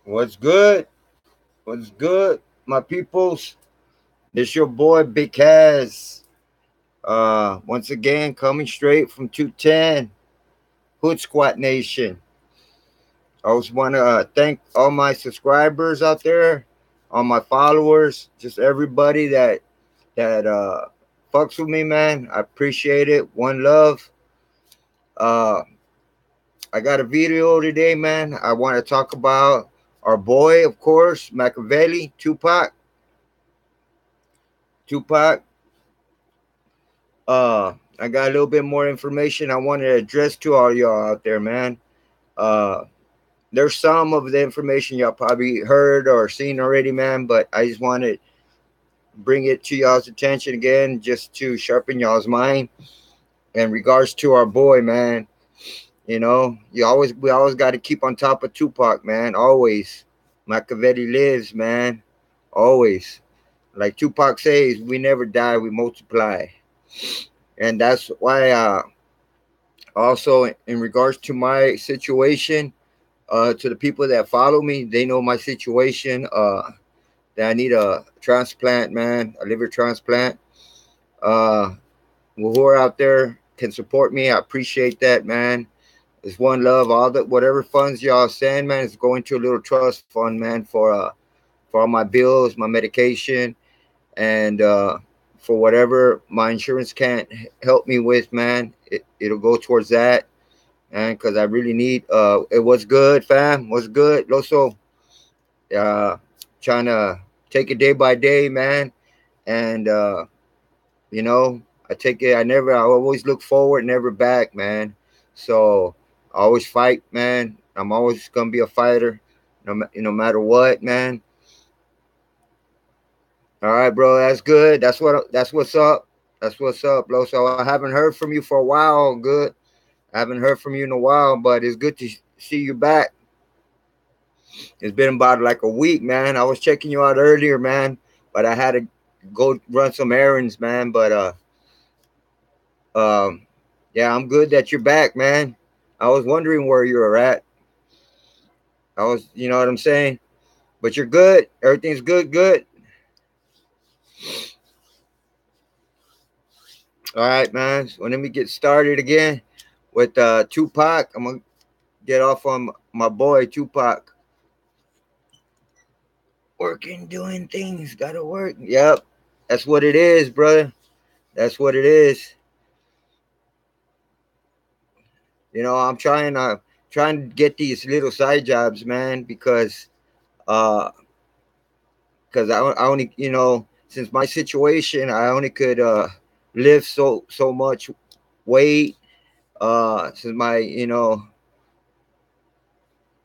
What's good? What's good, my peoples? This your boy Big Kaz. Once again, coming straight from 210 Hood Squat Nation. I just want to thank all my subscribers out there, all my followers, just everybody that fucks with me, man. I appreciate it. One love. Uh, I got a video today, man. I want to talk about our boy, of course, Machiavelli, Tupac. Tupac. I got a little bit more information I want to address to all y'all out there, man. Uh, there's some of the information y'all probably heard or seen already, man, but I just want to bring it to y'all's attention again, just to sharpen y'all's mind in regards to our boy, man. We always got to keep on top of Tupac, man. Always, Machiavelli lives, man. Always, like Tupac says, we never die, we multiply, and that's why. Also, in regards to my situation, to the people that follow me, they know my situation. That I need a transplant, man, a liver transplant. Uh, who are out there can support me. I appreciate that, man. It's one love. All the whatever funds y'all send, man, is going to a little trust fund, man, for all my bills, my medication, and for whatever my insurance can't help me with, man. It'll go towards that, man, because I really need. It was good, fam. Was good, Loso. Uh, Trying to take it day by day, man, and you know, I take it. I always look forward, never back, man. So I always fight, man. I'm always gonna be a fighter, no matter what, man. All right, bro. That's good. That's what's up. That's what's up, Loso. I haven't heard from you for a while. Good. I haven't heard from you in a while, but it's good to see you back. It's been about like a week, man. I was checking you out earlier, man, but I had to go run some errands, man. But um, yeah, I'm good that you're back, man. I was wondering where you were at. You know what I'm saying? But you're good. Everything's good, good. All right, man. So let me get started again with Tupac. I'm gonna get off on my boy Tupac. Working, doing things, gotta work. Yep, that's what it is, brother. That's what it is. I'm trying to get these little side jobs, man, uh because I only since my situation I only could lift so much weight since my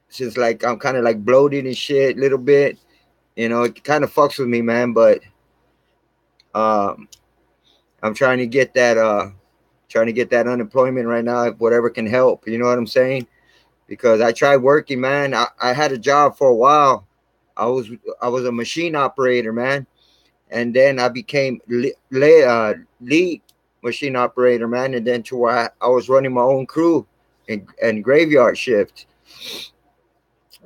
since like I'm kind of like bloated and shit a little bit. It kind of fucks with me, man, but um I'm trying to get that unemployment right now, whatever can help, you know what I'm saying? Because I tried working, man. I had a job for a while. I was I was a machine operator, man, and then I became lead machine operator, man, and then to where I was running my own crew and graveyard shift,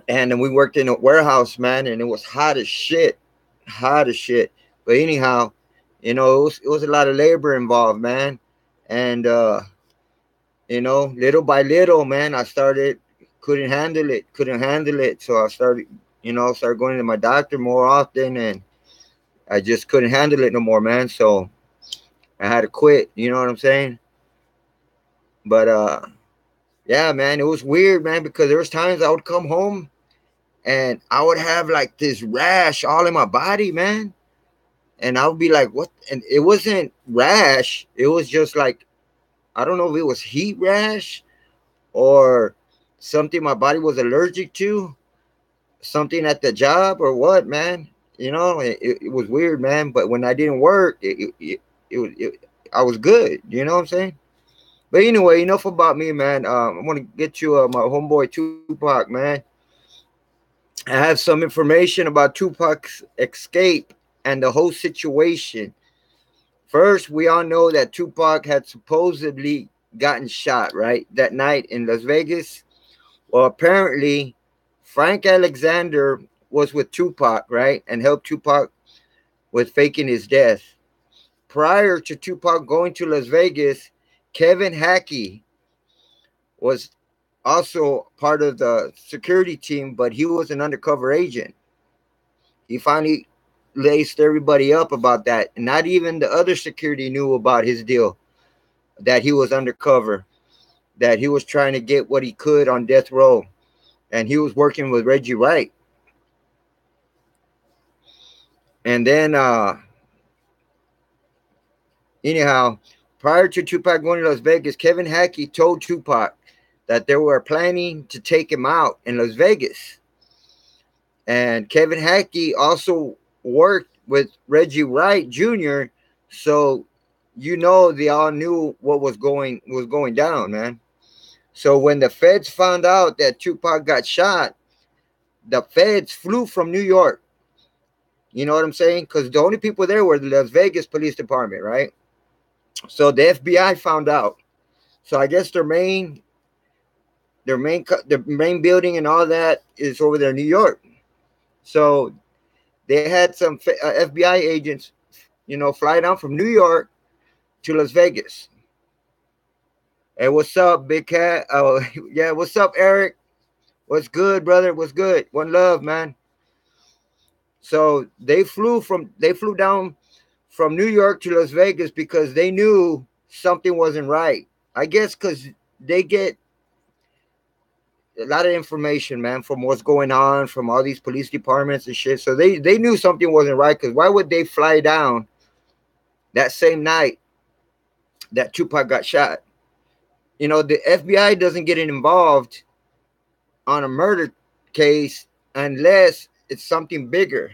and then we worked in a warehouse, man, and it was hot as shit, hot as shit. But anyhow, it was a lot of labor involved, man, and little by little, man, I started couldn't handle it, so I started going to my doctor more often, and I just couldn't handle it no more, man. So I had to quit. You know what I'm saying? But yeah, man, it was weird, man, because there was times I would come home and I would have like this rash all in my body, man, and I would be like, "What?" And it wasn't rash. It was just like I don't know if it was heat rash or something my body was allergic to, something at the job or what, man. It was weird, man. But when I didn't work, I was good. You know what I'm saying? But anyway, enough about me, man. I want to get you my homeboy Tupac, man. I have some information about Tupac's escape and the whole situation. First, we all know that Tupac had supposedly gotten shot, right? That night in Las Vegas. Well, apparently, Frank Alexander was with Tupac, right? And helped Tupac with faking his death. Prior to Tupac going to Las Vegas, Kevin Hackey was also part of the security team, but he was an undercover agent. He finally laced everybody up about that. And not even the other security knew about his deal, that he was undercover, that he was trying to get what he could on death row. And he was working with Reggie Wright. And then, anyhow, prior to Tupac going to Las Vegas, Kevin Hackey told Tupac that they were planning to take him out in Las Vegas. And Kevin Hackey also worked with Reggie Wright Jr. So they all knew what was going down, man. So when the feds found out that Tupac got shot, the feds flew from New York. You know what I'm saying? Because the only people there were the Las Vegas Police Department, right? So the FBI found out. So I guess their main building and all that is over there in New York. So they had some FBI agents, fly down from New York to Las Vegas. Hey, what's up, Big Cat? Oh, yeah, what's up, Eric? What's good, brother? What's good? One love, man. So they flew down from New York to Las Vegas because they knew something wasn't right. I guess because they get a lot of information, man, from what's going on from all these police departments and shit. So they knew something wasn't right. Because why would they fly down that same night that Tupac got shot? The FBI doesn't get involved on a murder case unless it's something bigger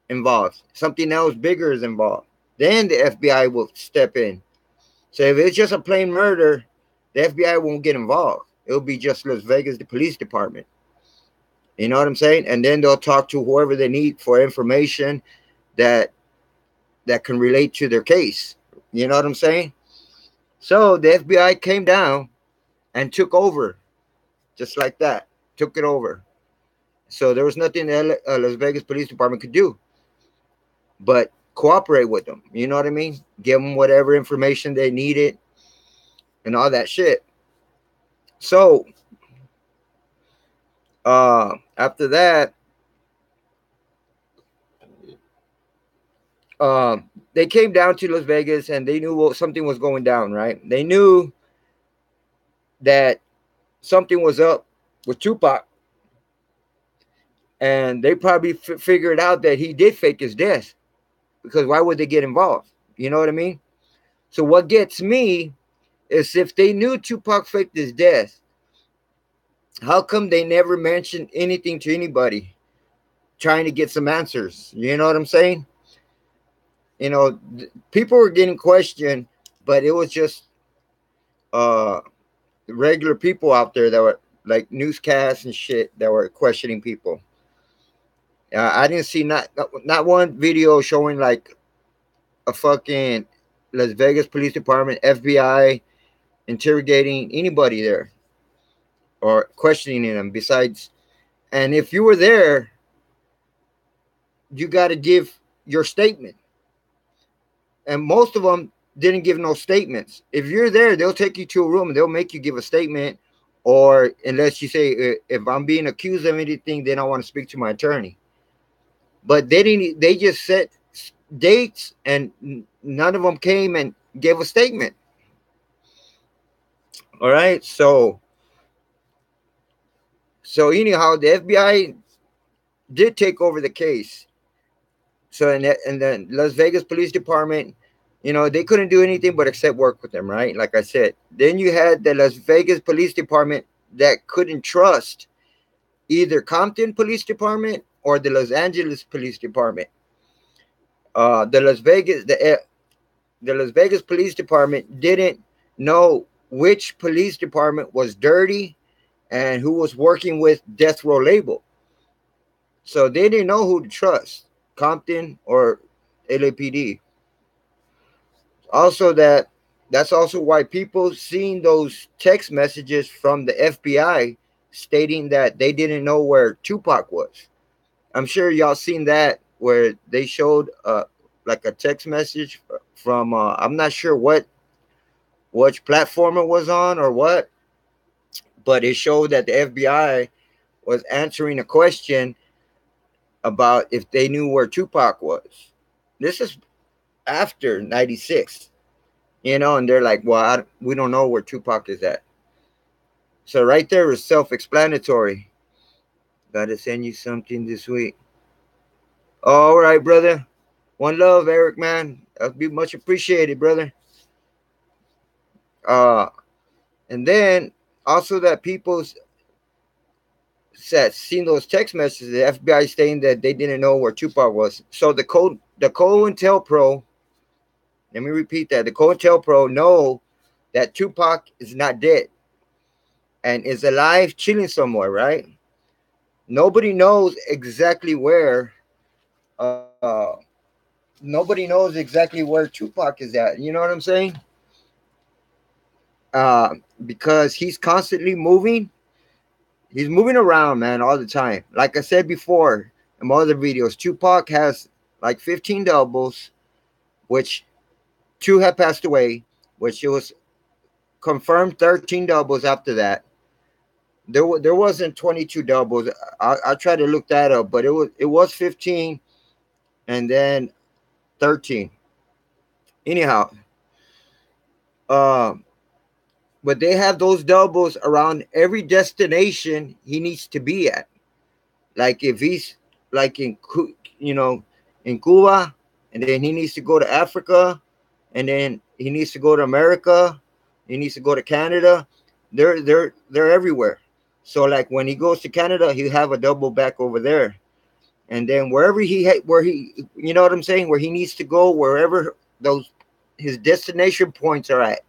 involved. Something else bigger is involved. Then the FBI will step in. So if it's just a plain murder, the FBI won't get involved. It'll be just Las Vegas, the police department. You know what I'm saying? And then they'll talk to whoever they need for information that can relate to their case. You know what I'm saying? So the FBI came down and took over, just like that. Took it over. So there was nothing the Las Vegas Police Department could do but cooperate with them. You know what I mean? Give them whatever information they needed and all that shit. So after that, they came down to Las Vegas and they knew something was going down, right? They knew that something was up with Tupac. And they probably figured out that he did fake his death. Because why would they get involved? You know what I mean? So what gets me is if they knew Tupac faked his death, how come they never mentioned anything to anybody trying to get some answers? You know what I'm saying? People were getting questioned, but it was just regular people out there that were like newscasts and shit that were questioning people. I didn't see not one video showing like a fucking Las Vegas Police Department, FBI interrogating anybody there or questioning them besides. And if you were there, you got to give your statement. And most of them didn't give no statements. If you're there, they'll take you to a room and they'll make you give a statement. Or unless you say, if I'm being accused of anything, then I want to speak to my attorney. But they didn't. They just set dates, and none of them came and gave a statement. All right, so anyhow, the FBI did take over the case. So in the Las Vegas Police Department, they couldn't do anything but accept work with them, right? Like I said. Then you had the Las Vegas Police Department that couldn't trust either Compton Police Department or the Los Angeles Police Department. The Las Vegas Police Department didn't know which police department was dirty and who was working with Death Row Label. So they didn't know who to trust, Compton or LAPD. Also that That's also why people seeing those text messages from the FBI stating that they didn't know where Tupac was. I'm sure y'all seen that where they showed like a text message from I'm not sure what which platform it was on or what, but it showed that the FBI was answering a question about if they knew where Tupac was. This is after 96, and they're like, well, we don't know where Tupac is at. So right there is self-explanatory. Gotta send you something this week. All right, brother. One love, Eric, man. That'd be much appreciated, brother. Uh, and then also that people said seen those text messages, the FBI saying that they didn't know where Tupac was. So the COINTELPRO, let me repeat that, the COINTELPRO know that Tupac is not dead and is alive, chilling somewhere, right? Nobody knows exactly where. Uh, Nobody knows exactly where Tupac is at. You know what I'm saying? Uh, because he's constantly moving. He's moving around, man, all the time. Like I said before in my other videos, Tupac has like 15 doubles, which two have passed away, which it was confirmed 13 doubles after that. There wasn't 22 doubles. I tried to look that up, but it was 15 and then 13. Anyhow, um, but they have those doubles around every destination he needs to be at. Like if he's like you know in Cuba, and then he needs to go to Africa, and then he needs to go to America, he needs to go to Canada. They're everywhere. So like when he goes to Canada, he'll have a double back over there, and then wherever where he, you know what I'm saying, where he needs to go, wherever those his destination points are at,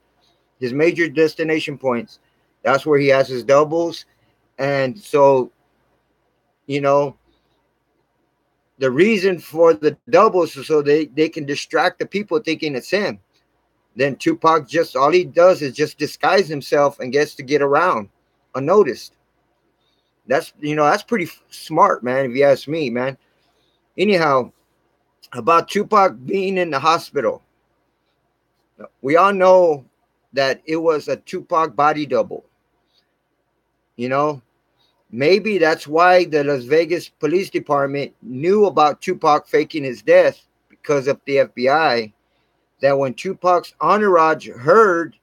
his major destination points, that's where he has his doubles. And so, you know, the reason for the doubles is so they can distract the people thinking it's him. Then Tupac just all he does is just disguise himself and gets to get around unnoticed. That's pretty smart, man, if you ask me, man. Anyhow, about Tupac being in the hospital, we all know that it was a Tupac body double. You know, maybe that's why the Las Vegas Police Department knew about Tupac faking his death because of the FBI. That when Tupac's entourage heard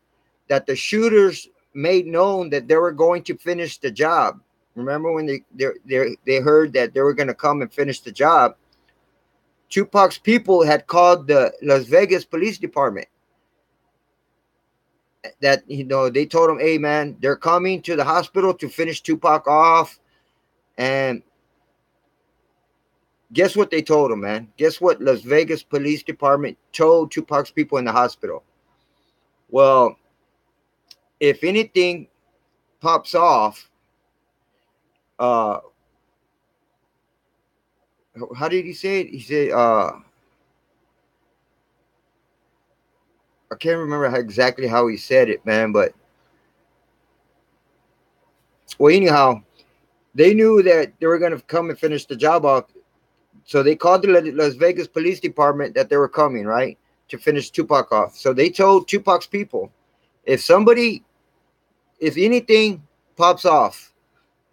that the shooters made known that they were going to finish the job. Remember when they heard that they were going to come and finish the job? Tupac's people had called the Las Vegas Police Department. That they told him, "Hey man, they're coming to the hospital to finish Tupac off." And guess what they told him, man? Guess what Las Vegas Police Department told Tupac's people in the hospital? Well, if anything pops off, uh, how did he say it? He said, I can't remember exactly how he said it, man. But well, anyhow, they knew that they were gonna come and finish the job off, so they called the Las Vegas Police Department that they were coming, right, to finish Tupac off. So they told Tupac's people, if anything pops off,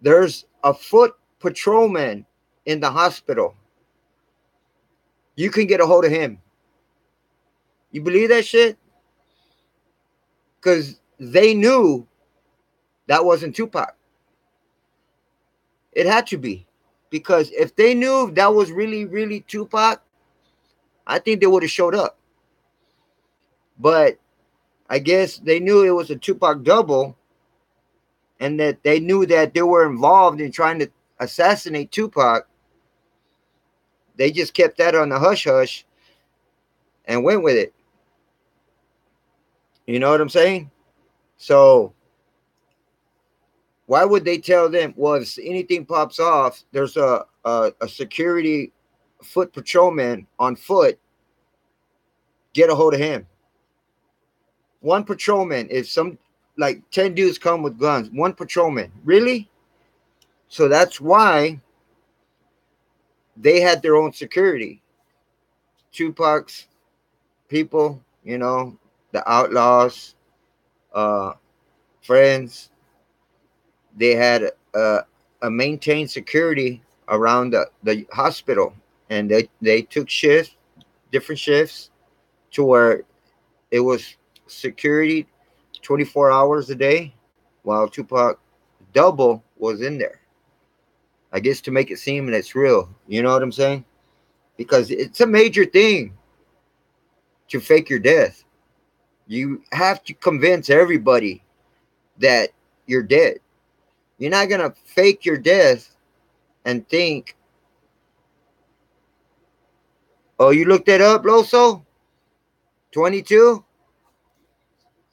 there's a foot patrolman in the hospital. You can get a hold of him. You believe that shit? Because they knew that wasn't Tupac. It had to be. Because if they knew that was really, really Tupac, I think they would have showed up. But I guess they knew it was a Tupac double, and that they knew that they were involved in trying to assassinate Tupac. They just kept that on the hush hush and went with it. You know what I'm saying? So why would they tell them, well, if anything pops off, there's a security foot patrolman on foot, get a hold of him? One patrolman, if some like 10 dudes come with guns, one patrolman, really? So that's why they had their own security. Tupac's people, the outlaws, uh, friends, they had a maintained security around the hospital, and they took shifts, different shifts, to where it was security 24 hours a day, while Tupac double was in there. I guess to make it seem that it's real. You know what I'm saying? Because it's a major thing to fake your death. You have to convince everybody that you're dead. You're not gonna fake your death and think, oh, you looked that up, Loso? 22?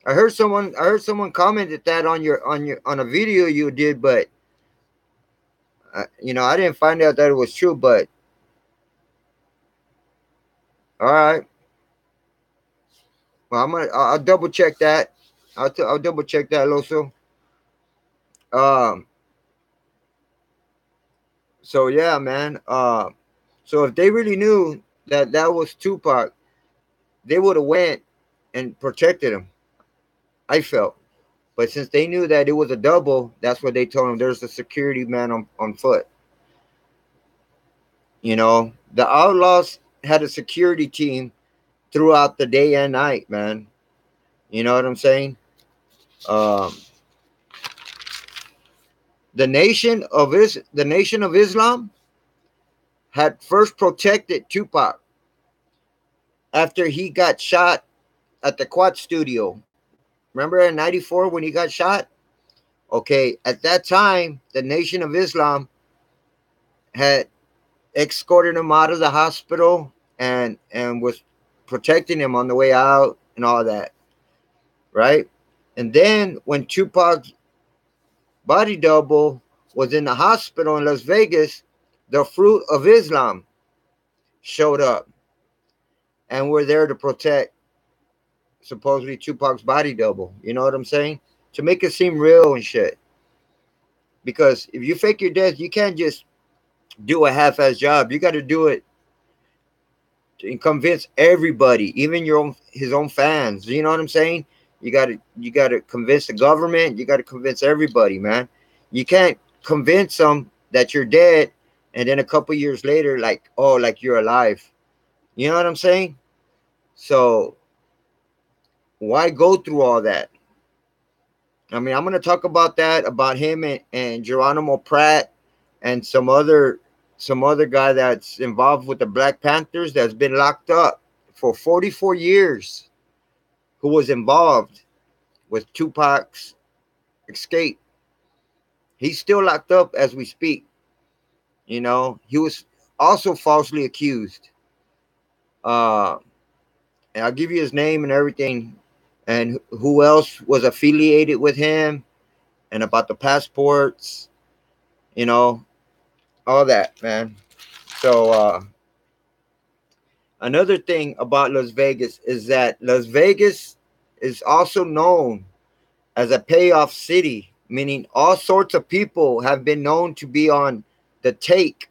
I heard someone commented that on a video you did, but I didn't find out that it was true. But all right, well, I'll double check that. I'll double check that, Loso. Um, so yeah, man. So if they really knew that that was Tupac, they would have went and protected him. I felt. But since they knew that it was a double, that's what they told him. There's a security man on foot. The Outlaws had a security team throughout the day and night, man. You know what I'm saying? Um, the Nation of Islam had first protected Tupac after he got shot at the Quad Studio. Remember in '94 when he got shot? Okay, at that time, the Nation of Islam had escorted him out of the hospital and was protecting him on the way out and all that, right? And then when Tupac's body double was in the hospital in Las Vegas, the Fruit of Islam showed up and were there to protect supposedly Tupac's body double. You know what I'm saying? To make it seem real and shit. Because if you fake your death, you can't just do a half-ass job. You got to do it and convince everybody, even his own fans. You know what I'm saying? You got to convince the government. You got to convince everybody, man. You can't convince them that you're dead, and then a couple years later, like, oh, like you're alive. You know what I'm saying? So why go through all that? I mean, I'm gonna talk about that, about him and Geronimo Pratt and some other guy that's involved with the Black Panthers that's been locked up for 44 years, who was involved with Tupac's escape. He's still locked up as we speak. He was also falsely accused. Uh, and I'll give you his name and everything, and who else was affiliated with him, and about the passports, you know, all that, man. So, another thing about Las Vegas is that Las Vegas is also known as a payoff city, meaning all sorts of people have been known to be on the take.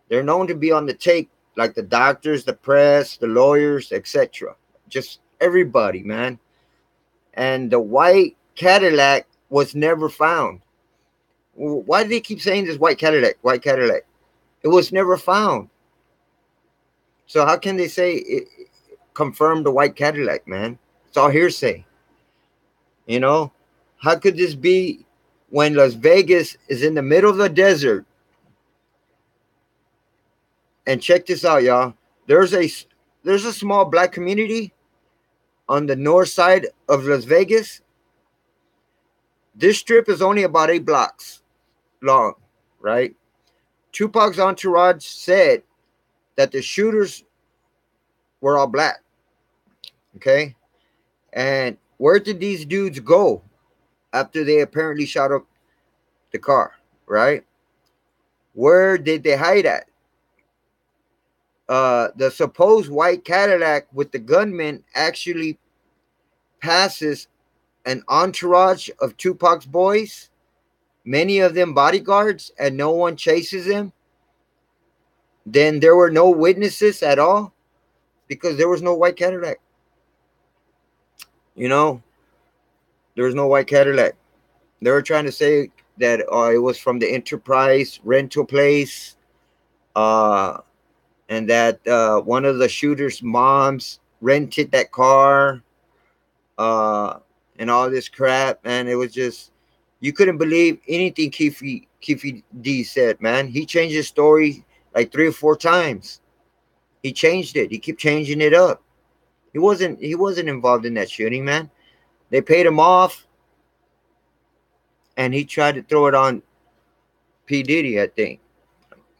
They're known to be on the take, like the doctors, the press, the lawyers, etc. Just everybody, man. And the white Cadillac was never found. Why do they keep saying this white Cadillac? White Cadillac. It was never found. So how can they say it confirmed the white Cadillac, man? It's all hearsay. You know, how could this be when Las Vegas is in the middle of the desert? And check this out, y'all. There's a there's a small black community on the north side of Las Vegas. This strip is only about 8 blocks long, right? Tupac's entourage said that the shooters were all black. Okay. And where did these dudes go after they apparently shot up the car, right? Where did they hide at? The supposed white Cadillac with the gunman actually passes an entourage of Tupac's boys, many of them bodyguards, and no one chases him, then there were no witnesses at all because there was no white Cadillac. You know, there was no white Cadillac. They were trying to say that it was from the Enterprise rental place, uh, and that one of the shooter's moms rented that car, uh, and all this crap. And it was just, you couldn't believe anything Keefe D said, man. He changed his story like 3 or 4 times. He changed it. He kept changing it up. He wasn't involved in that shooting, man. They paid him off, and he tried to throw it on P Diddy, I think.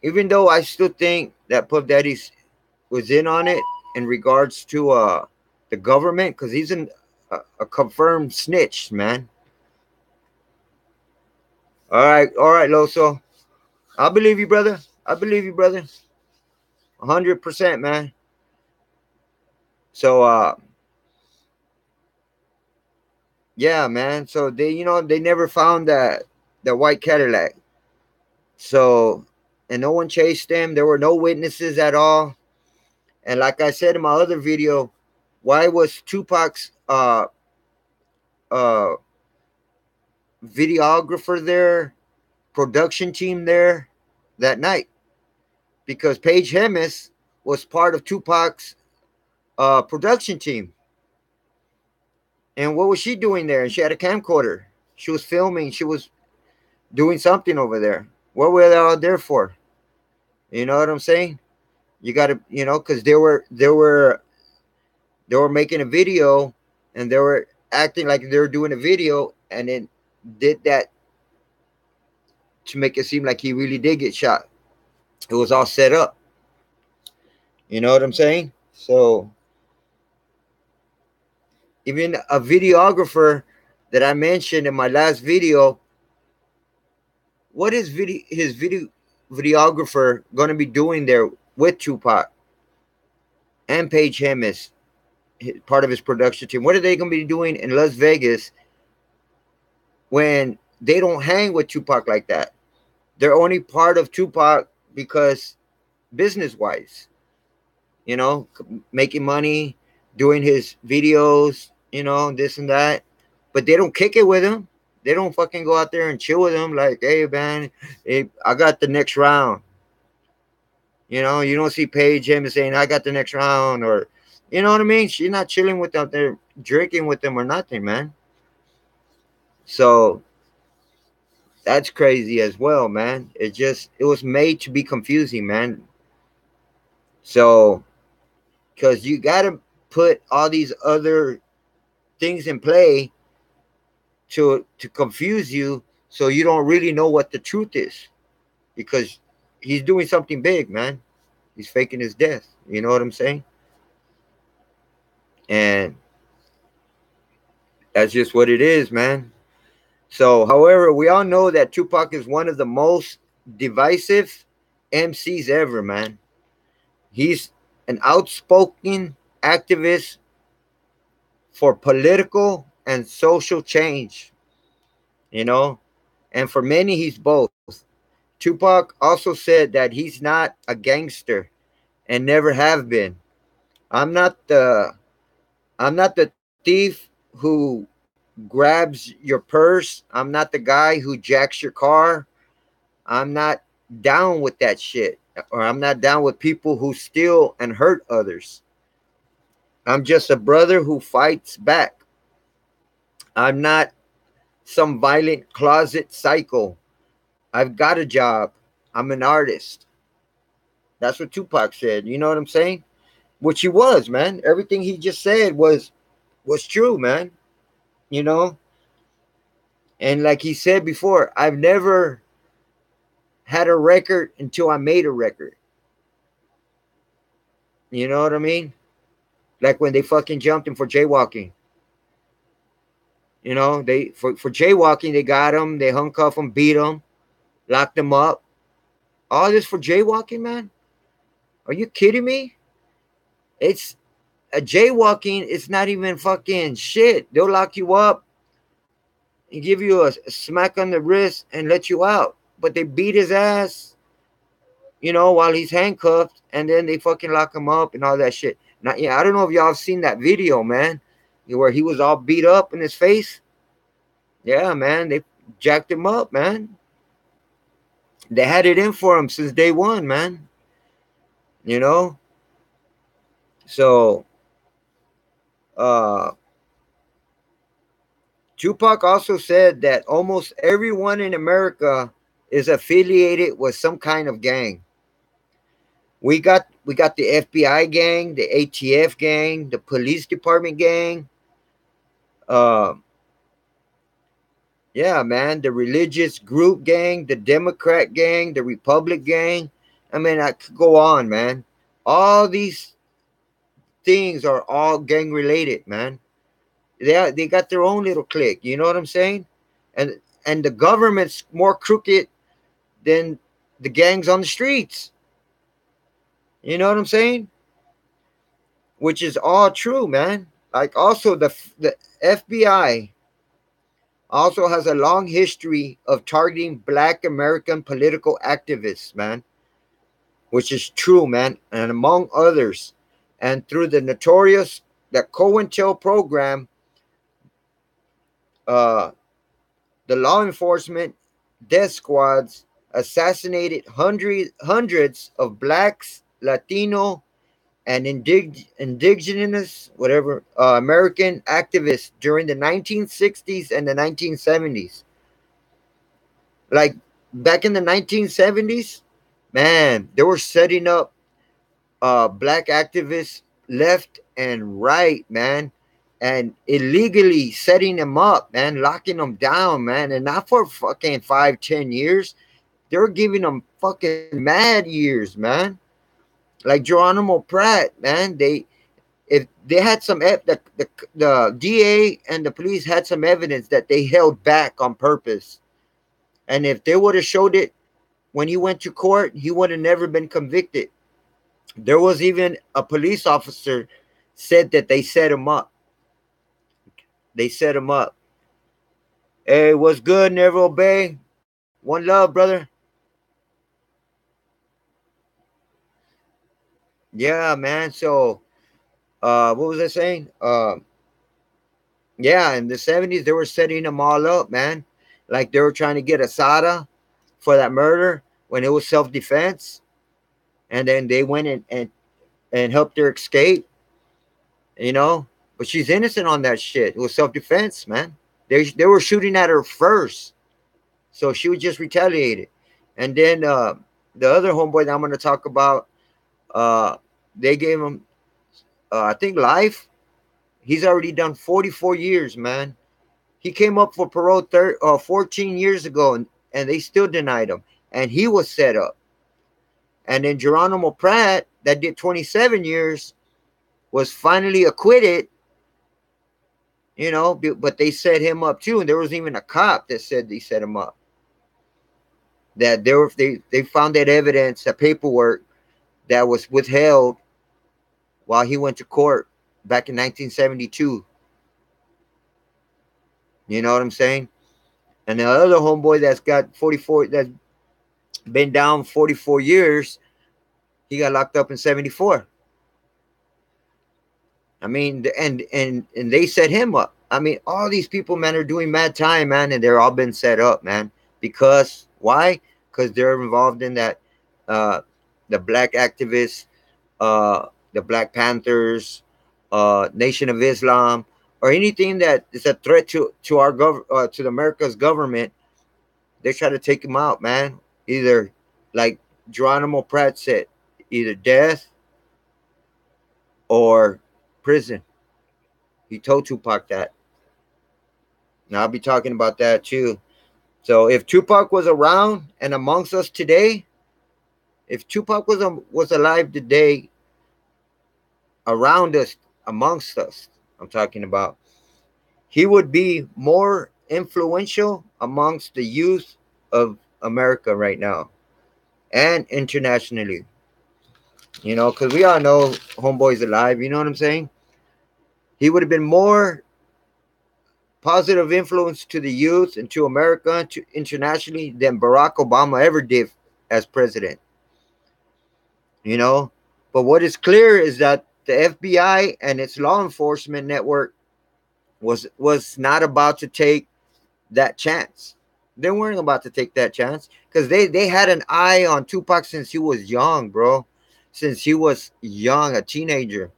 Even though I still think that Puff Daddy was in on it in regards to the government, because he's a confirmed snitch, man. All right, Loso. I believe you, brother. I believe you, brother. 100%, man. So yeah, man. So they never found that white Cadillac. So, and no one chased them. There were no witnesses at all. And like I said in my other video, why was Tupac's uh videographer there, production team there that night? Because Paige Hemis was part of Tupac's production team. And what was she doing there? And she had a camcorder. She was filming. She was doing something over there. What were they all there for? You know what I'm saying? You got to, because they were making a video, and they were acting like they were doing a video, and then did that to make it seem like he really did get shot. It was all set up. You know what I'm saying? So even a videographer that I mentioned in my last video, what is his videographer going to be doing there with Tupac and Paige Hemis, part of his production team? What are they going to be doing in Las Vegas when they don't hang with Tupac like that? They're only part of Tupac because business-wise, making money, doing his videos, this and that. But they don't kick it with him. They don't fucking go out there and chill with him like, hey, man, I got the next round. You don't see Paige Hemis saying, I got the next round, or, you know what I mean? She's not chilling with them. They're drinking with them or nothing, man. So that's crazy as well, man. It was made to be confusing, man. So, because you got to put all these other things in play to confuse you, so you don't really know what the truth is, because he's doing something big, man. He's faking his death. You know what I'm saying? And that's just what it is, man. So, however, we all know that Tupac is one of the most divisive MCs ever, man. He's an outspoken activist for political and social change, and for many, he's both. Tupac also said that he's not a gangster and never have been. I'm not the thief who grabs your purse. I'm not the guy who jacks your car. I'm not down with that shit. Or I'm not down with people who steal and hurt others. I'm just a brother who fights back. I'm not some violent closet psycho. I've got a job. I'm an artist. That's what Tupac said. You know what I'm saying? Which he was, man. Everything he just said was true, man. You know? And like he said before, I've never had a record until I made a record. You know what I mean? Like when they fucking jumped him for jaywalking. They for jaywalking, they got him, they handcuffed him, beat him, locked him up. All this for jaywalking, man? Are you kidding me? It's a jaywalking is not even fucking shit. They'll lock you up and give you a smack on the wrist and let you out. But they beat his ass, while he's handcuffed, and then they fucking lock him up and all that shit. Now, yeah, I don't know if y'all have seen that video, man, where he was all beat up in his face. Yeah, man, they jacked him up, man. They had it in for him since day one, man. So, uh, Tupac also said that almost everyone in America is affiliated with some kind of gang. We got the FBI gang, the ATF gang, the police department gang. Uh, yeah, man, the religious group gang, the Democrat gang, the Republic gang. I mean, I could go on, man. All these things are all gang related, man. They got their own little clique. You know what I'm saying? And the government's more crooked than the gangs on the streets. You know what I'm saying? Which is all true, man. Like also the FBI also has a long history of targeting Black American political activists, man. Which is true, man, and among others, and through the notorious the COINTEL program, uh, the law enforcement death squads assassinated hundreds of blacks, Latino, and indigenous, whatever, American activists during the 1960s and the 1970s. Like back in the 1970s, man, they were setting up black activists left and right, man, and illegally setting them up, man, locking them down, man, and not for fucking 5-10 years. They were giving them fucking mad years, man. Like Geronimo Pratt, man. If they had the DA and the police had some evidence that they held back on purpose, and if they would have showed it when he went to court, he would have never been convicted. There was even a police officer said that they set him up. They set him up. Hey, what's good, Nervo Bay? One love, brother. Yeah, man. So, what was I saying? Yeah, in the 70s, they were setting them all up, man. Like they were trying to get Asada for that murder when it was self-defense. And then they went and helped her escape, you know? But she's innocent on that shit. It was self-defense, man. They were shooting at her first. So she was just retaliated. And then the other homeboy that I'm going to talk about, uh, they gave him, I think, life. He's already done 44 years, man. He came up for parole 14 years ago, and they still denied him. And he was set up. And then Geronimo Pratt, that did 27 years, was finally acquitted, you know, but they set him up too. And there was even a cop that said they set him up. That they found that evidence, that paperwork that was withheld while he went to court back in 1972. You know what I'm saying? And the other homeboy that's got 44, that's been down 44 years, he got locked up in 74. I mean, and they set him up. I mean, all these people, man, are doing mad time, man, and they're all been set up, man. Because why? Because they're involved in that, the black activists, the Black Panthers, Nation of Islam, or anything that is a threat to our to America's government. They try to take him out, man. Either, like Geronimo Pratt said, either death or prison. He told Tupac that. Now I'll be talking about that too. So if Tupac was around and amongst us today, if Tupac was alive today, around us, amongst us, I'm talking about, he would be more influential amongst the youth of America right now and internationally. You know, because we all know Homeboy's alive. You know what I'm saying? He would have been more positive influence to the youth and to America and to internationally than Barack Obama ever did as president. You know, but what is clear is that the FBI and its law enforcement network was not about to take that chance. They weren't about to take that chance because they had an eye on Tupac since he was young, bro. Since he was young, a teenager,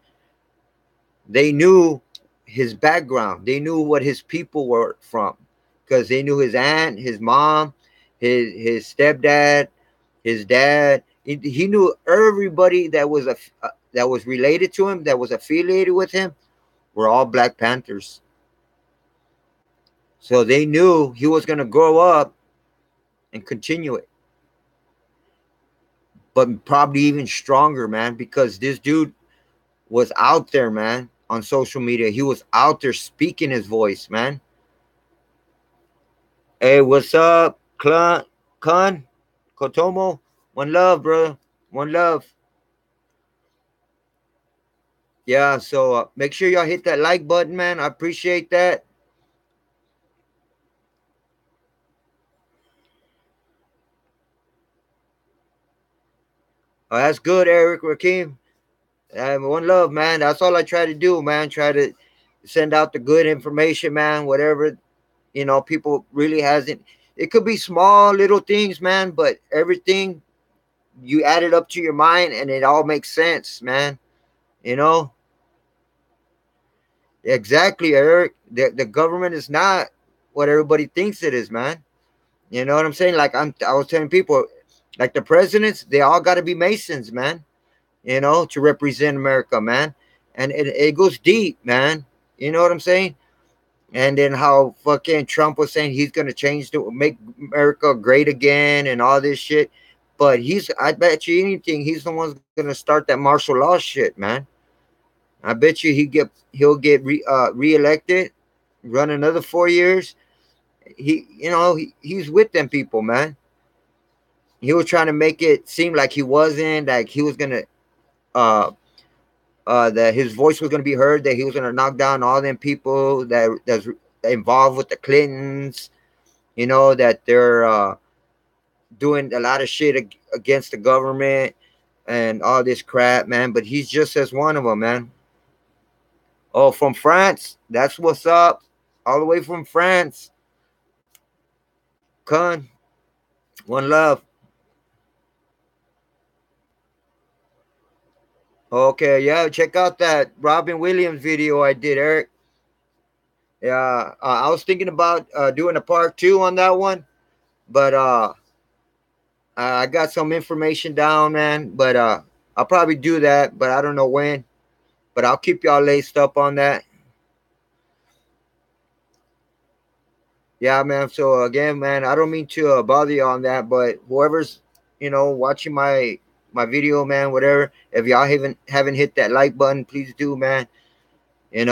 they knew his background. They knew what his people were from because they knew his aunt, his mom, his stepdad, his dad. He knew everybody that was that was related to him, that was affiliated with him, were all Black Panthers. So they knew he was going to grow up and continue it, but probably even stronger, man, because this dude was out there, man, on social media. He was out there speaking his voice, man. Hey, what's up, Khan, Kotomo? One love, brother. One love. Yeah, so make sure y'all hit that like button, man. I appreciate that. Oh, that's good, Eric Rakim. One love, man. That's all I try to do, man. Try to send out the good information, man. Whatever people really hasn't. It could be small little things, man, but everything you add it up to your mind, and it all makes sense, man. You know exactly, Eric. The government is not what everybody thinks it is, man. You know what I'm saying? Like I was telling people, like the presidents, they all got to be Masons, man. To represent America, man. And it goes deep, man. You know what I'm saying? And then how fucking Trump was saying he's gonna change to make America great again and all this shit. But I bet you anything, he's the one's gonna start that martial law shit, man. I bet you he'll get reelected, run another 4 years. He's with them people, man. He was trying to make it seem like he wasn't, like he was gonna uh that his voice was going to be heard, that he was going to knock down all them people that's involved with the Clintons, that they're doing a lot of shit against the government and all this crap, man. But he's just as one of them, man. Oh, from France, that's what's up, all the way from France. Con, one love. Okay, yeah, check out that Robin Williams video I did, Eric. Yeah, I was thinking about doing a part two on that one, but I got some information down, man, but I'll probably do that, but I don't know when. But I'll keep y'all laced up on that. Yeah, man. So again, man, I don't mean to bother you on that, but whoever's watching my video, man, whatever. If y'all haven't hit that like button, please do, man. If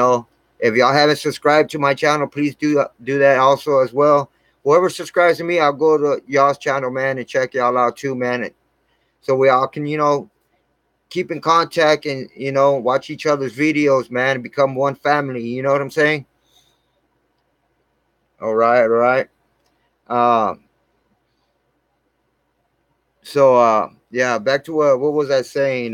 y'all haven't subscribed to my channel, please do that also as well. Whoever subscribes to me, I'll go to y'all's channel, man, and check y'all out too, man. So we all can keep in contact and watch each other's videos, man, and become one family. You know what I'm saying? All right, all right. Um, yeah, back to what was I saying?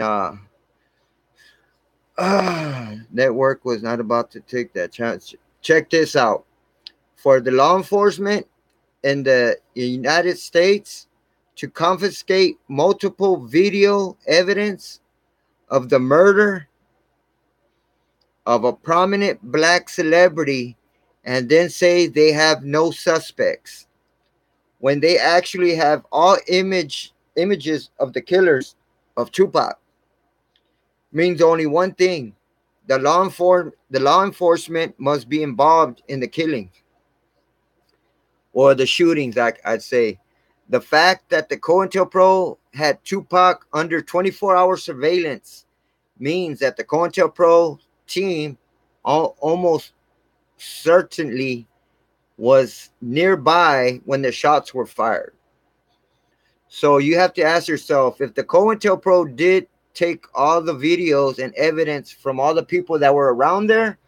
Network was not about to take that chance. Check this out. For the law enforcement in the United States to confiscate multiple video evidence of the murder of a prominent black celebrity and then say they have no suspects when they actually have all images of the killers of Tupac means only one thing. The law enforcement must be involved in the killing or the shootings, I'd say. The fact that the COINTELPRO had Tupac under 24-hour surveillance means that the COINTELPRO team almost certainly was nearby when the shots were fired. So you have to ask yourself, if the COINTELPRO did take all the videos and evidence from all the people that were around there,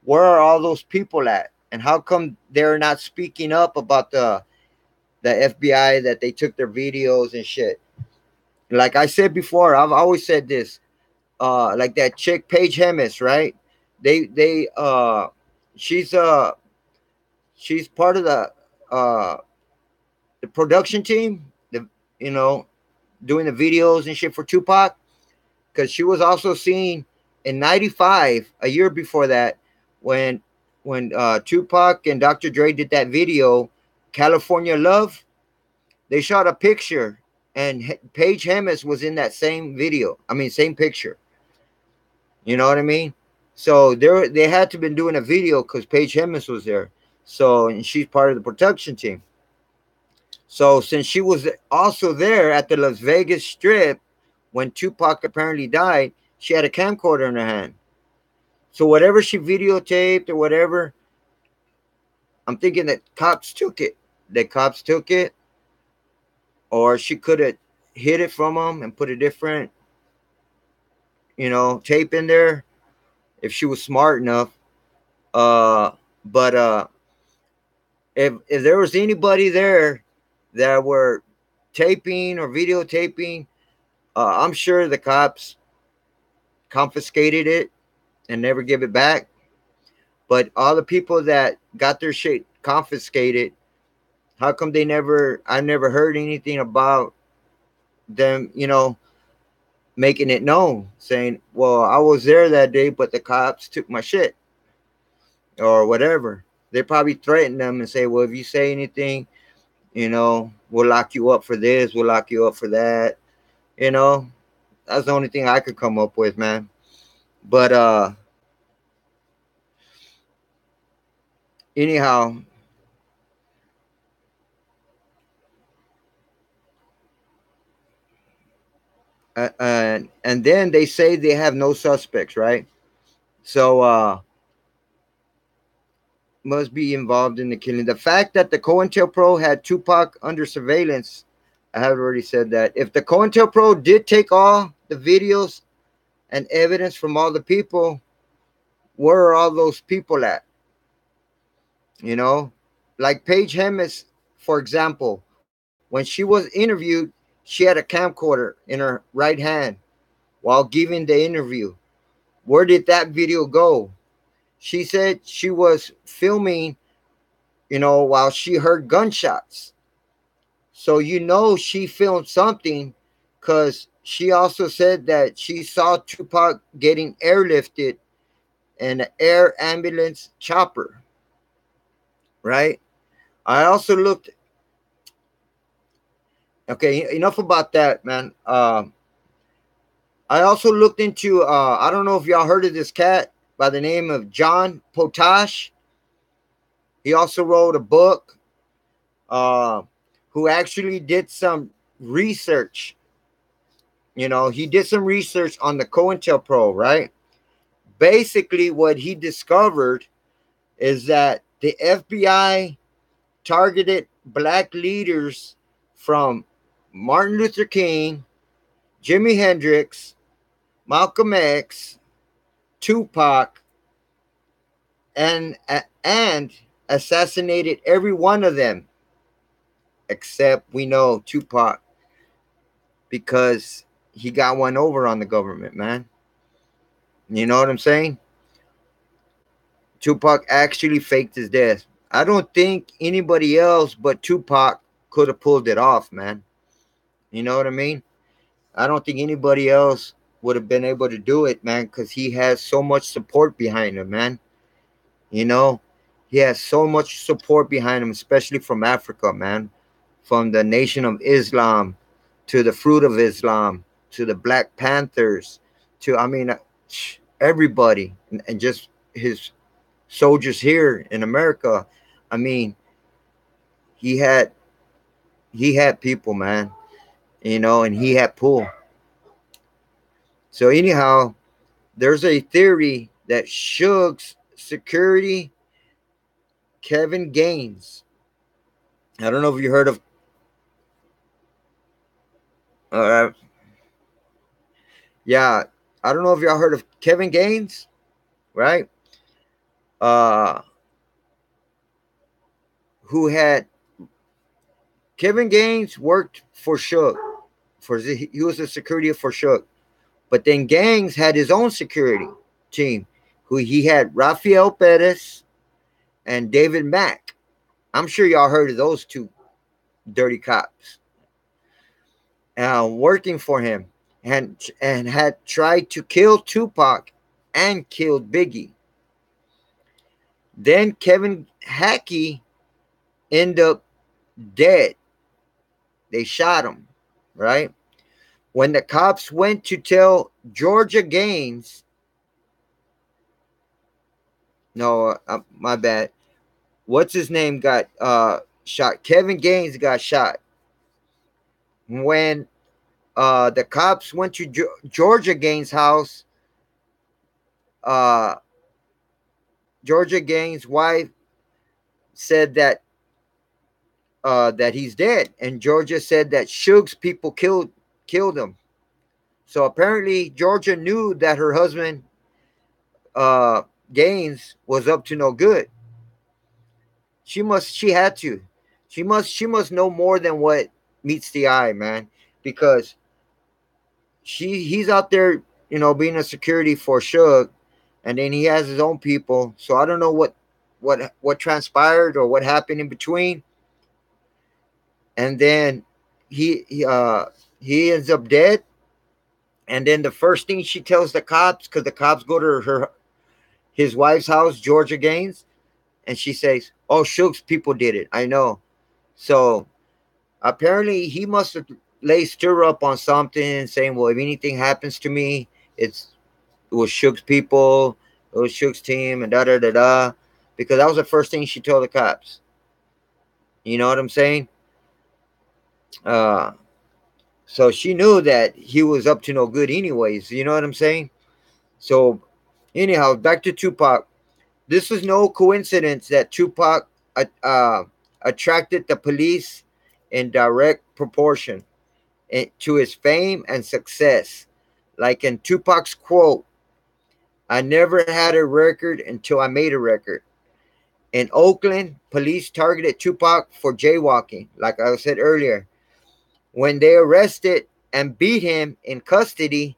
Where are all those people at? And how come they're not speaking up about the FBI that they took their videos and shit? Like I said before, I've always said this. Like that chick Paige Hemis, right? They she's she's part of uh the production team, the you know, doing the videos and shit for Tupac, because she was also seen in '95, a year before that, when Tupac and Dr. Dre did that video, California Love. They shot a picture, and Paige Hemis was in that same video. I mean, same picture. You know what I mean? So they had to been doing a video because Paige Hemis was there. So, and she's part of the production team. So since she was also there at the Las Vegas Strip when Tupac apparently died, she had a camcorder in her hand. So whatever she videotaped or whatever, I'm thinking that cops took it. The cops took it, or she could have hid it from them and put a different, tape in there if she was smart enough. But if there was anybody there that were taping or videotaping, I'm sure the cops confiscated it and never give it back. But all the people that got their shit confiscated, how come I never heard anything about them, making it known, saying, well, I was there that day, but the cops took my shit or whatever. They probably threatened them and say, well, if you say anything, we'll lock you up for this, we'll lock you up for that. You know, that's the only thing I could come up with, man. But anyhow, and then they say they have no suspects, right? So must be involved in the killing. The fact that the COINTELPRO had Tupac under surveillance, I have already said that. If the COINTELPRO did take all the videos and evidence from all the people, where are all those people at? You know, like Paige Hemis, for example, when she was interviewed, she had a camcorder in her right hand while giving the interview. Where did that video go? She said she was filming, while she heard gunshots. So she filmed something, because she also said that she saw Tupac getting airlifted in an air ambulance chopper, right? I also looked. Okay, enough about that, man. I also looked into. I don't know if y'all heard of this cat by the name of John Potash. He also wrote a book. Uh, who actually did some research. He did some research on the COINTELPRO, right? Basically, what he discovered is that the FBI targeted black leaders from Martin Luther King, Jimi Hendrix, Malcolm X, Tupac, and assassinated every one of them, except we know Tupac, because he got one over on the government, man. You know what I'm saying? Tupac actually faked his death. I don't think anybody else but Tupac could have pulled it off, man. You know what I mean? I don't think anybody else would have been able to do it, man, because he has so much support behind him, man. You know, he has so much support behind him, especially from Africa, man. From the Nation of Islam to the Fruit of Islam to the Black Panthers to, I mean, everybody, and just his soldiers here in America. I mean, he had he had people, man, and he had pull. So anyhow, there's a theory that Suge's security, Kevin Gaines. I don't know if you heard of. Uh, yeah, I don't know if y'all heard of Kevin Gaines, right? uh, who had Kevin Gaines worked for Suge. He was a security for Suge, but then Gaines had his own security team, who he had Rafael Perez and David Mack. I'm sure y'all heard of those two dirty cops working for him, and had tried to kill Tupac and killed Biggie. Then Kevin Hackey ended up dead. They shot him, right? When the cops went to tell Georgia Gaines, no, my bad. What's his name got shot? Kevin Gaines got shot. When the cops went to Georgia Gaines' house, uh, Georgia Gaines' wife said that he's dead, and Georgia said that Suge's people killed him. So apparently, Georgia knew that her husband uh, Gaines was up to no good. She had to. She must know more than what meets the eye, man, because he's out there, being a security for Suge, and then he has his own people. So I don't know what transpired or what happened in between. And then he ends up dead. And then the first thing she tells the cops, because the cops go to his wife's house, Georgia Gaines, and she says, "Oh, Suge's people did it. I know." So apparently he must have laid stir up on something, saying, "Well, if anything happens to me, it was Suge's people, it was Suge's team, and da da da da," because that was the first thing she told the cops. You know what I'm saying? Uh, so she knew that he was up to no good, anyways. You know what I'm saying? So, anyhow, back to Tupac. This is no coincidence that Tupac attracted the police in direct proportion to his fame and success. Like in Tupac's quote, "I never had a record until I made a record." In Oakland, police targeted Tupac for jaywalking, like I said earlier. When they arrested and beat him in custody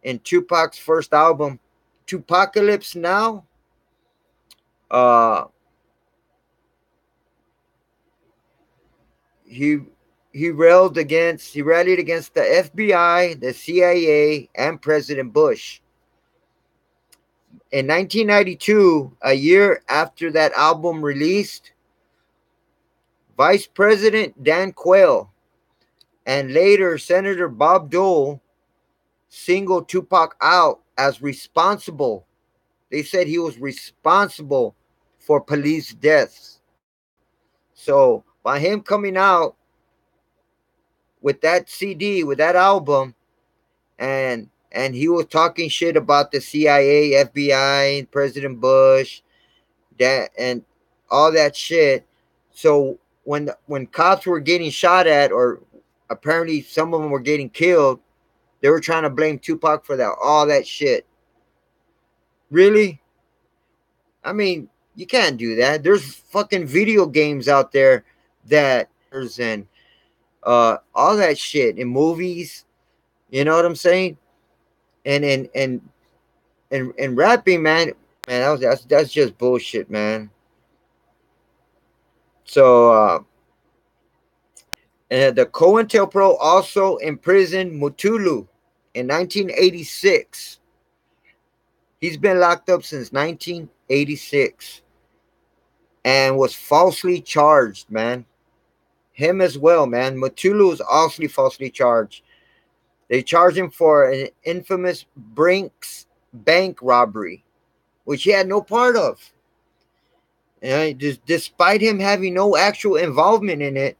in Tupac's first album, Tupacalypse Now, uh, he he rallied against the FBI, the CIA, and President Bush. In 1992, a year after that album released, Vice President Dan Quayle and later Senator Bob Dole singled Tupac out as responsible. They said he was responsible for police deaths. So by him coming out with that CD, with that album, and he was talking shit about the CIA, FBI, President Bush, that and all that shit. So when cops were getting shot at, or apparently some of them were getting killed, they were trying to blame Tupac for that, all that shit. Really? I mean, you can't do that. There's fucking video games out there that and all that shit in movies. You know what I'm saying? And rapping, man, that's just bullshit, man. So the COINTELPRO also imprisoned Mutulu in 1986. He's been locked up since 1986 and was falsely charged, man. Him as well, man. Mutulu was also falsely charged. They charged him for an infamous Brinks bank robbery, which he had no part of. And despite him having no actual involvement in it,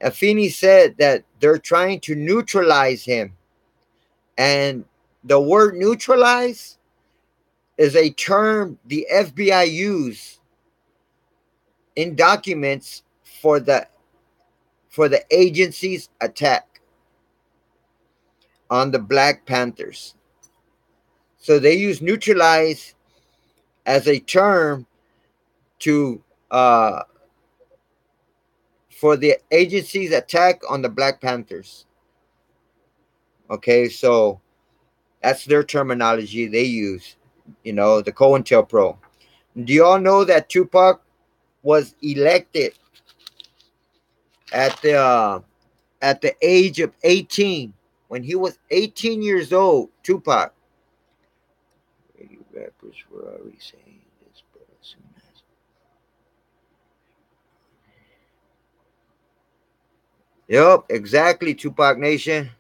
Afeni said that they're trying to neutralize him. And the word neutralize is a term the FBI use in documents for the agency's attack on the Black Panthers. So they use neutralize as a term to for the agency's attack on the Black Panthers. Okay, so that's their terminology they use. The COINTELPRO. Do y'all know that Tupac was elected at the age of 18? When he was 18 years old, Tupac. Rappers were already saying this, but as soon as Yep, exactly, Tupac Nation.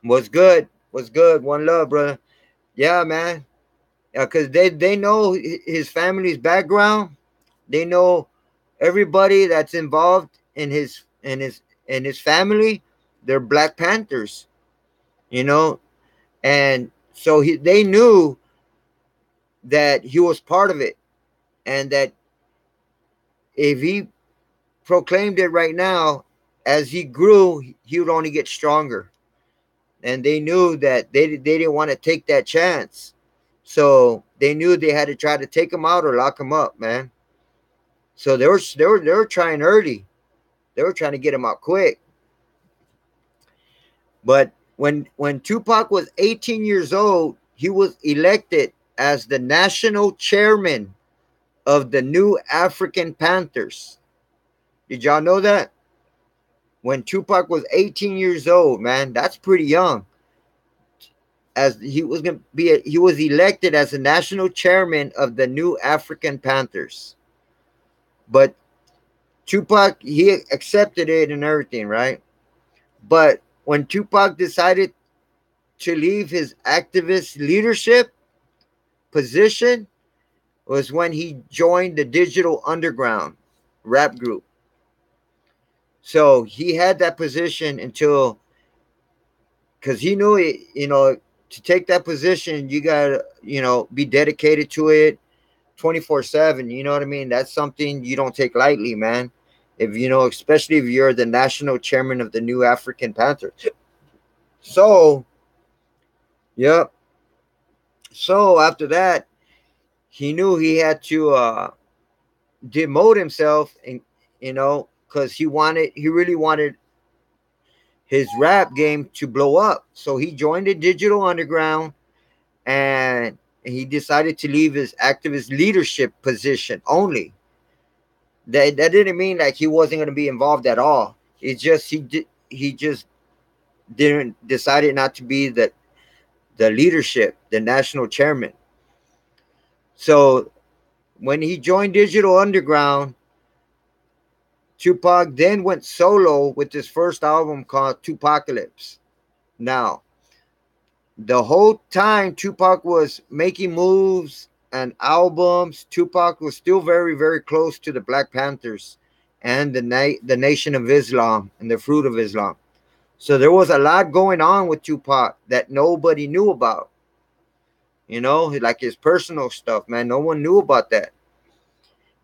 Was good. Was good. One love, brother. Yeah, man. Because they know his family's background. They know everybody that's involved in his family. They're Black Panthers, you know, and so they knew that he was part of it, and that if he proclaimed it right now, as he grew, he would only get stronger. And they knew that they didn't want to take that chance. So they knew they had to try to take him out or lock him up, man. So they were trying early. They were trying to get him out quick. But when Tupac was 18 years old, he was elected as the national chairman of the New African Panthers. Did y'all know that? When Tupac was 18 years old, man, that's pretty young. As he was elected as the national chairman of the New African Panthers. But Tupac, he accepted it and everything, right? But when Tupac decided to leave his activist leadership position was when he joined the Digital Underground rap group. So he had that position until, because he knew it, to take that position, you got to, be dedicated to it 24/7. You know what I mean? That's something you don't take lightly, man. Especially if you're the national chairman of the New African Panthers. So, yep. So after that, he knew he had to demote himself, and because he really wanted his rap game to blow up. So he joined the Digital Underground, and he decided to leave his activist leadership position only. That didn't mean like he wasn't going to be involved at all. It's just he just didn't decided not to be the leadership, the national chairman. So when he joined Digital Underground, Tupac then went solo with his first album called Tupacalypse. Now, the whole time Tupac was making moves and albums, Tupac was still very, very close to the Black Panthers and the Nation of Islam and the Fruit of Islam. So there was a lot going on with Tupac that nobody knew about. Like his personal stuff, man. No one knew about that.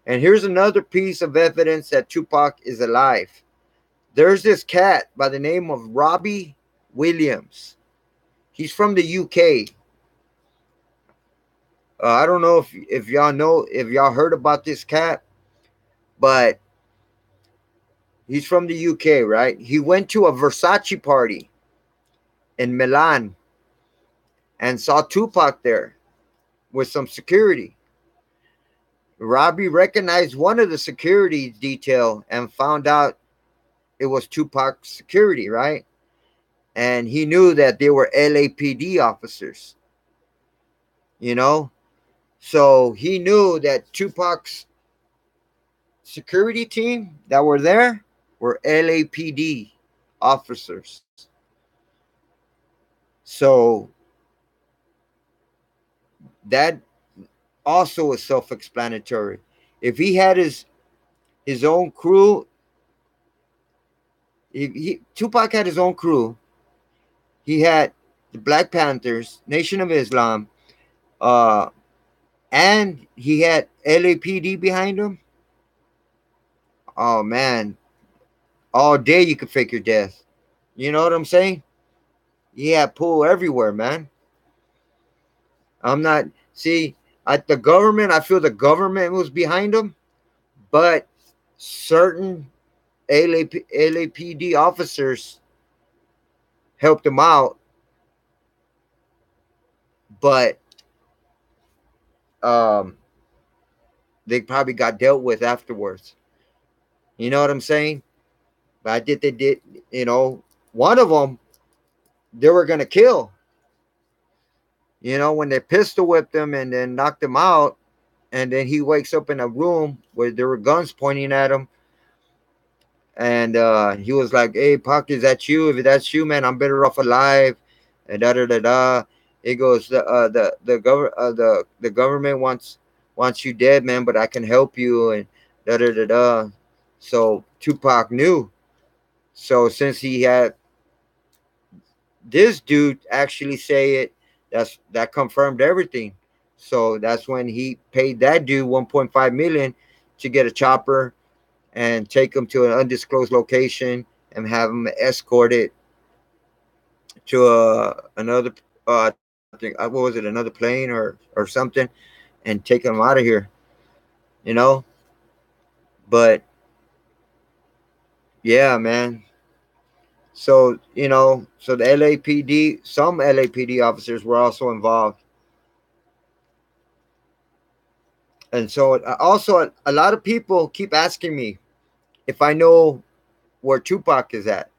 And here's another piece of evidence that Tupac is alive. There's this cat by the name of Robbie Williams. He's from the UK. I don't know if y'all heard about this cat, but he's from the UK, right? He went to a Versace party in Milan and saw Tupac there with some security. Robbie recognized one of the security detail and found out it was Tupac's security, right? And he knew that they were LAPD officers, So he knew that Tupac's security team that were there were LAPD officers. So that also is self-explanatory. If he had his own crew, Tupac had his own crew. He had the Black Panthers, Nation of Islam, and he had LAPD behind him. Oh man, all day you could fake your death. You know what I'm saying? He had pull everywhere, man. I'm not see At the government, I feel the government was behind him, but certain LAPD officers helped him out, but um, they probably got dealt with afterwards. You know what I'm saying? But I did, they did, you know, one of them they were gonna kill. You know, when they pistol whipped him and then knocked him out, and then he wakes up in a room where there were guns pointing at him, and he was like, "Hey, Pac, is that you? If that's you, man, I'm better off alive." And da da da da. He goes, the government wants you dead, man, but I can help you, and da da da da. So Tupac knew. So since he had this dude actually say it, that confirmed everything. So that's when he paid that dude 1.5 million to get a chopper and take him to an undisclosed location and have him escorted to another I think what was it, another plane or something, and take him out of here, you know. But yeah, man. So so the LAPD, some LAPD officers were also involved, and so also a lot of people keep asking me if I know where Tupac is at,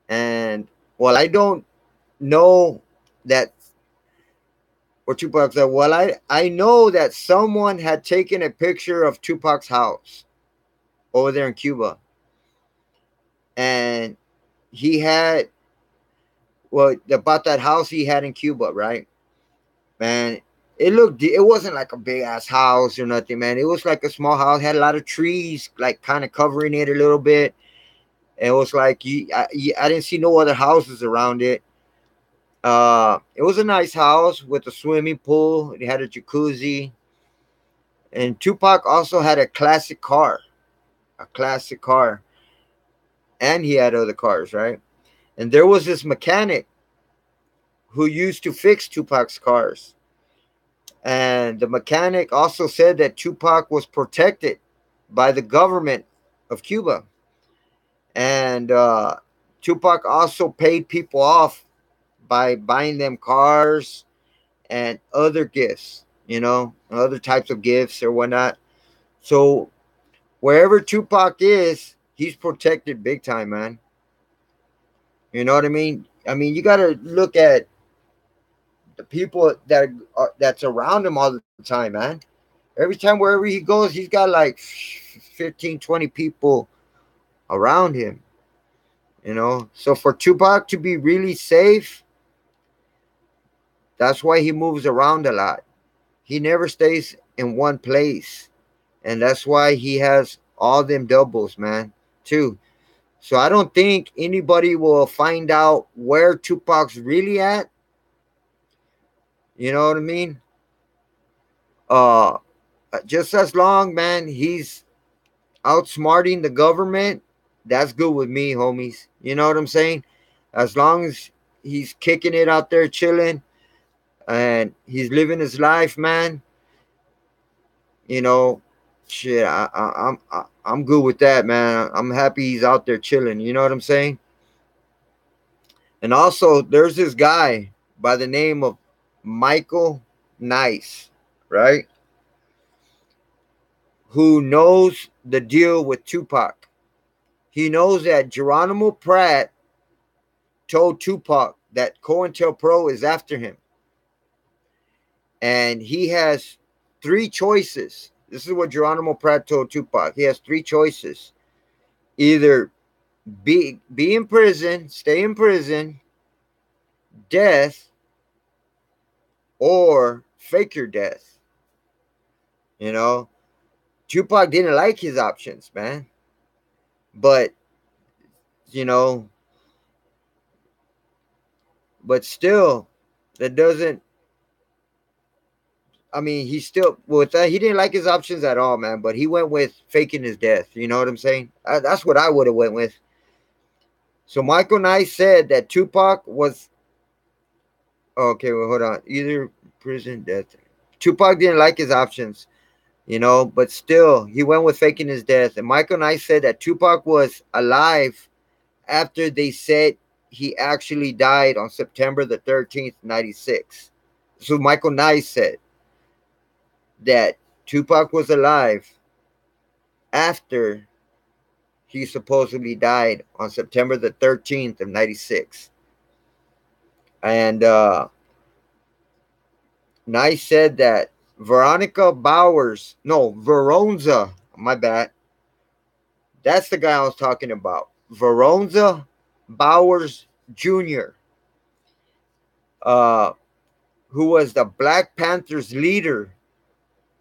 and well, I don't know that where Tupac's at. Well, I know that someone had taken a picture of Tupac's house over there in Cuba, and he had, well, about that house he had in Cuba, right? Man, it wasn't like a big ass house or nothing, man. It was like a small house, had a lot of trees, like kind of covering it a little bit. And it was like I didn't see no other houses around it. It was a nice house with a swimming pool. It had a jacuzzi, and Tupac also had a classic car, and he had other cars, right? And there was this mechanic who used to fix Tupac's cars. And the mechanic also said that Tupac was protected by the government of Cuba. And Tupac also paid people off by buying them cars and other gifts, other types of gifts or whatnot. So wherever Tupac is, he's protected big time, man. You know what I mean? I mean, you got to look at the people that's around him all the time, man. Every time wherever he goes, he's got like 15, 20 people around him. So for Tupac to be really safe, that's why he moves around a lot. He never stays in one place. And that's why he has all them doubles, man, too. So I don't think anybody will find out where Tupac's really at. You know what I mean? Uh just as long, man, he's outsmarting the government, that's good with me, homies. You know what I'm saying? As long as he's kicking it out there, chilling, and he's living his life, man. You know, shit, I'm good with that, man. I'm happy he's out there chilling. You know what I'm saying? And also, there's this guy by the name of Michael Nice, right? Who knows the deal with Tupac. He knows that Geronimo Pratt told Tupac that COINTELPRO is after him. And he has three choices. This is what Geronimo Pratt told Tupac. He has three choices. Either be in prison, stay in prison, death, or fake your death. You know, Tupac didn't like his options, man. But, you know, but still, that doesn't, I mean, he still with that he didn't like his options at all, man. But he went with faking his death. You know what I'm saying? That's what I would have went with. So Michael Knight said that Tupac was okay. Well, hold on. Either prison, death. Tupac didn't like his options, but still he went with faking his death. And Michael Knight said that Tupac was alive after they said he actually died on September the 13th, 96. So Michael Knight said that Tupac was alive after he supposedly died on September the 13th of 96. And Knight said that Veronica Bowers, no, Veronza, my bad. That's the guy I was talking about. Veronza Bowers Jr., uh, who was the Black Panthers leader,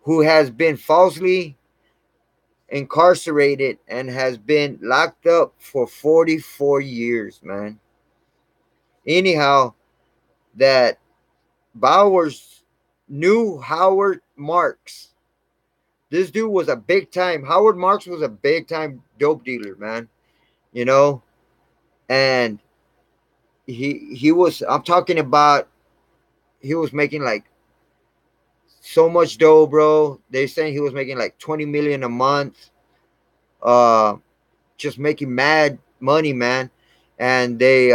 who has been falsely incarcerated and has been locked up for 44 years, man. Anyhow, that Bowers knew Howard Marks. This dude was a big time. Howard Marks was a big time dope dealer, man. You know, and he was. I'm talking about. He was making like so much dough, bro. They saying he was making like 20 million a month. Uh, just making mad money, man. And they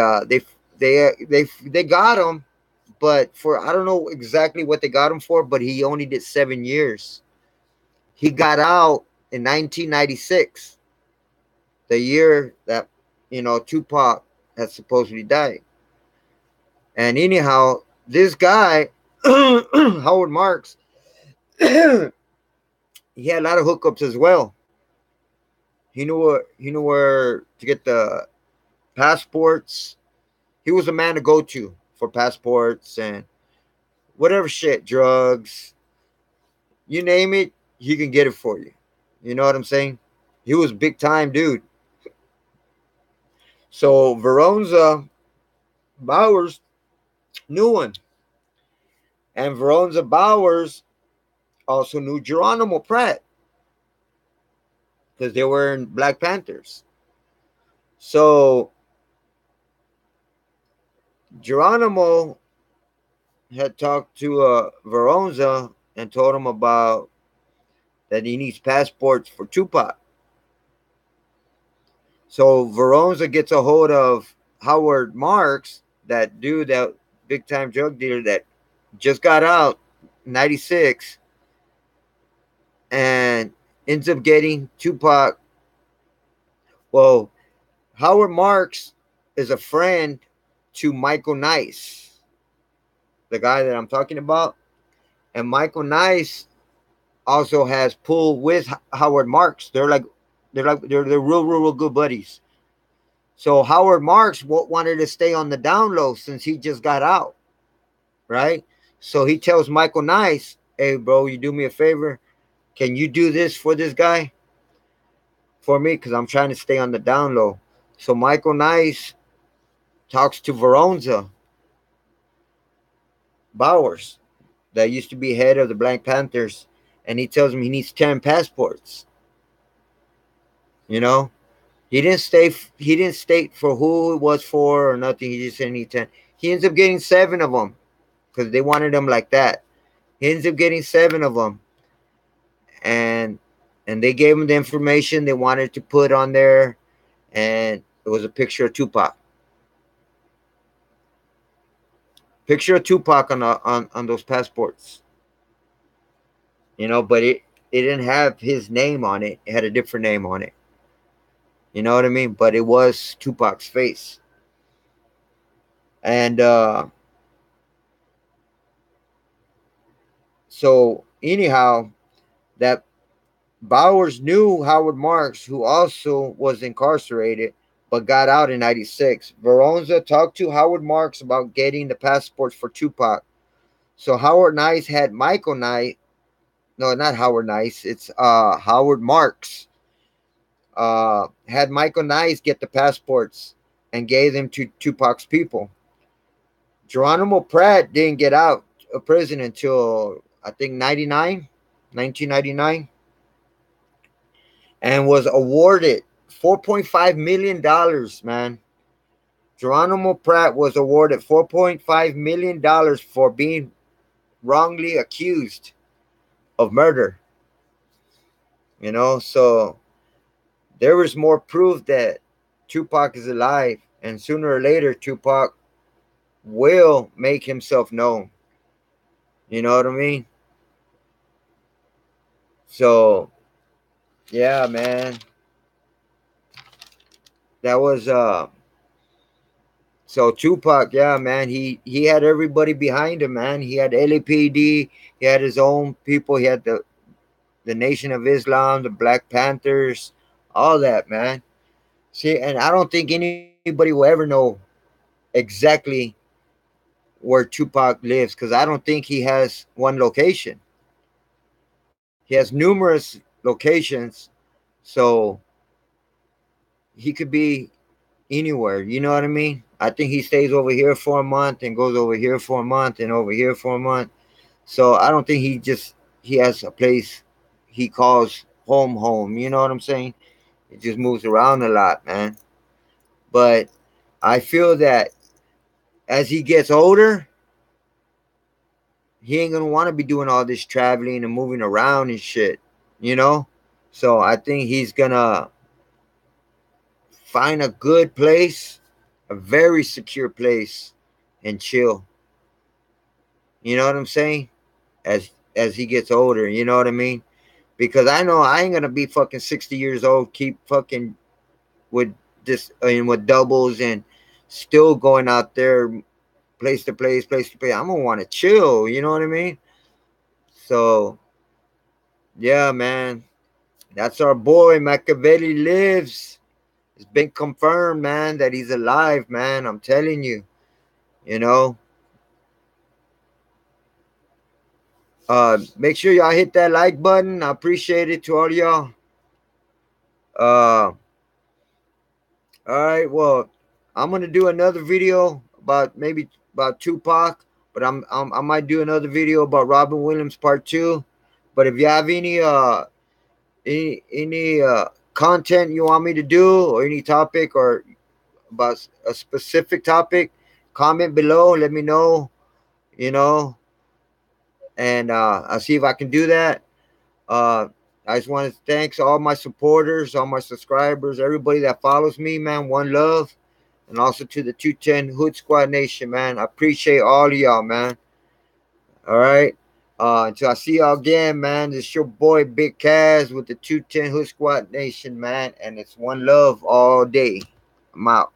got him, but for I don't know exactly what they got him for, but he only did 7 years. He got out in 1996, the year that Tupac had supposedly died. And anyhow, this guy Howard Marks, he had a lot of hookups as well. He knew where to get the passports. He was a man to go to for passports and whatever shit, drugs, you name it, he can get it for you. You know what I'm saying? He was big time, dude. So Veronza Bowers knew one, and Veronza Bowers also knew Geronimo Pratt because they were in Black Panthers. So Geronimo had talked to Veronza and told him about that he needs passports for Tupac. So Veronza gets a hold of Howard Marks, that dude, that big time drug dealer that just got out 96, and ends up getting Tupac. Well, Howard Marks is a friend to Michael Nice, the guy that I'm talking about. And Michael Nice also has pull with Howard Marks. They're real good buddies. So Howard Marks wanted to stay on the down low since he just got out, right? So he tells Michael Nice, "Hey, bro, you do me a favor. Can you do this for this guy for me? Because I'm trying to stay on the down low." So Michael Nice talks to Veronza Bowers, that used to be head of the Black Panthers, and he tells him he needs 10 passports. You know, he didn't state for who it was for or nothing. He just said he needs 10. He ends up getting 7 of them because they wanted him like that. He ends up getting 7 of them, and they gave him the information they wanted to put on there, and it was a picture of Tupac. Picture of Tupac on those passports. But it didn't have his name on it. It had a different name on it. You know what I mean? But it was Tupac's face. And so anyhow, that Bowers knew Howard Marks, who also was incarcerated but got out in 96. Veronza talked to Howard Marks about getting the passports for Tupac. So Howard Nice had Michael Knight. No, not Howard Nice. It's Howard Marks. Had Michael Nice get the passports and gave them to Tupac's people. Geronimo Pratt didn't get out of prison until I think 1999, and was awarded $4.5 million, man. Geronimo Pratt was awarded $4.5 million for being wrongly accused of murder. So there was more proof that Tupac is alive, and sooner or later, Tupac will make himself known. You know what I mean? So yeah, man, that was So Tupac, yeah, man, he had everybody behind him, man. He had LAPD, he had his own people, he had the Nation of Islam, the Black Panthers, all that, man. See, and I don't think anybody will ever know exactly where Tupac lives because I don't think he has one location. He has numerous locations, so he could be anywhere. You know what I mean? I think he stays over here for a month and goes over here for a month and over here for a month. So I don't think he has a place he calls home home. You know what I'm saying? It just moves around a lot, man. But I feel that as he gets older, he ain't gonna want to be doing all this traveling and moving around and shit, you know? So I think he's gonna find a good place, a very secure place, and chill. You know what I'm saying? As he gets older, you know what I mean? Because I know I ain't gonna be fucking 60 years old, keep fucking with this and with doubles and still going out there place to place, place to place. I'm gonna want to chill. You know what I mean? So yeah, man, that's our boy Machiavelli lives. It's been confirmed, man, that he's alive, man. I'm telling you. You know. Make sure y'all hit that like button. I appreciate it to all y'all. All right. Well, I'm gonna do another video about maybe about Tupac, but I might do another video about Robin Williams Part Two. But if you have any content you want me to do or any topic or about a specific topic, comment below. Let me know. You know, and I'll see if I can do that. Uh, I just want to thanks all my supporters, all my subscribers, everybody that follows me, man. One love. And also to the 210 Hood Squad Nation, man. I appreciate all of y'all, man. All right. Until I see y'all again, man. This your boy Big Kaz with the 210 Hood Squad Nation, man. And it's one love all day. I'm out.